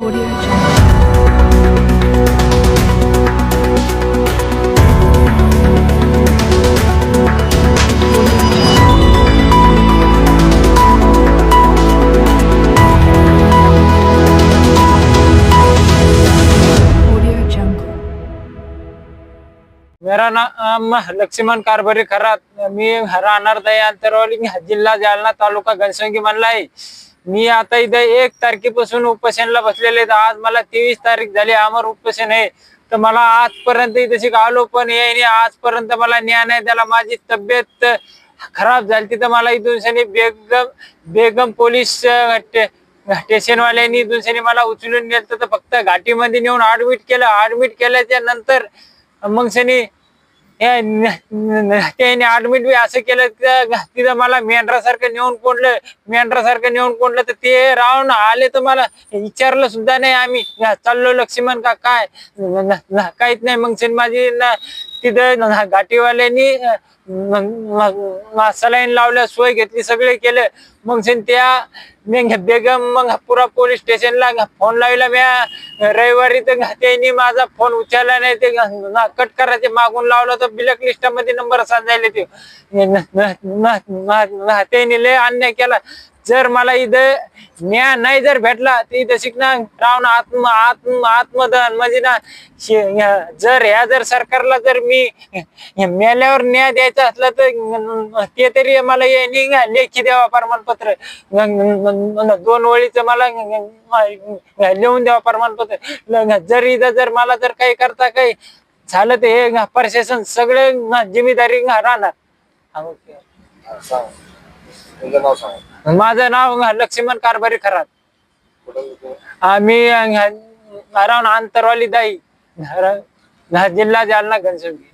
Audio Jungle. Audio Jungle. मेरा नाम लक्ष्मण कारभारी खरात. मी राहणार दही अंतरवाली, जिल्हा जालना, तालुका घनसंगी म्हणला आहे. मी आता इथं 1 तारखेपासून उपोषणला बसलेले आहे. आज मला 23 तारीख झाली, आमर उपोषण आहे. तर मला आजपर्यंत इथे आलो पण याने आजपर्यंत मला न्याय नाही त्याला. माझी तब्येत खराब झाली तिथं मला इथून शनी बेगम पोलीस स्टेशनवाल्यांनी इथून मला उचलून नेलं. तर फक्त घाटीमध्ये नेऊन ऍडमिट केलं. ऍडमिट केल्याच्या नंतर मग शनी त्याने ऍडमिट बी असं केलं तिथं मला मेंढरासारखं नेऊन कोंडलं. तर ते राहून आले तर मला विचारलं सुद्धा नाही. आम्ही चाललो लक्ष्मण का काय काहीच नाही. मग माझी तिथं घाटीवाल्यांनी सलाईन लावल्या, सोय घेतली, सगळे केलं. मग त्या बेगम मग पुरा पोलीस स्टेशनला फोन लावला म्या रविवारी. तर त्यांनी माझा फोन उचलला नाही. ते कट करायचे मागून लावलं तर ब्लॅक लिस्ट मध्ये नंबर सांगायला ते त्यांनी लय अन्याय केला. जर मला इथं न्याय नाही जर भेटला तर इथं शिकणार राहून आत्मदहन म्हणजे ना. जर सरकारला जर मी मेल्यावर न्याय द्यायचा असला तर ते तरी मला लेखी द्यावा प्रमाणपत्र. 2 ओळीचं मला लिहून द्यावा प्रमाणपत्र. जर इथं जर मला जर काही करता काही झालं तर हे प्रशासन सगळे जिम्मेदारी राहणार. तुझं नाव सांग. माझं नाव लक्ष्मण कारभारी खरात. आम्ही राहून अंतरवाली दाई, जिल्हा जालना घनसंगी.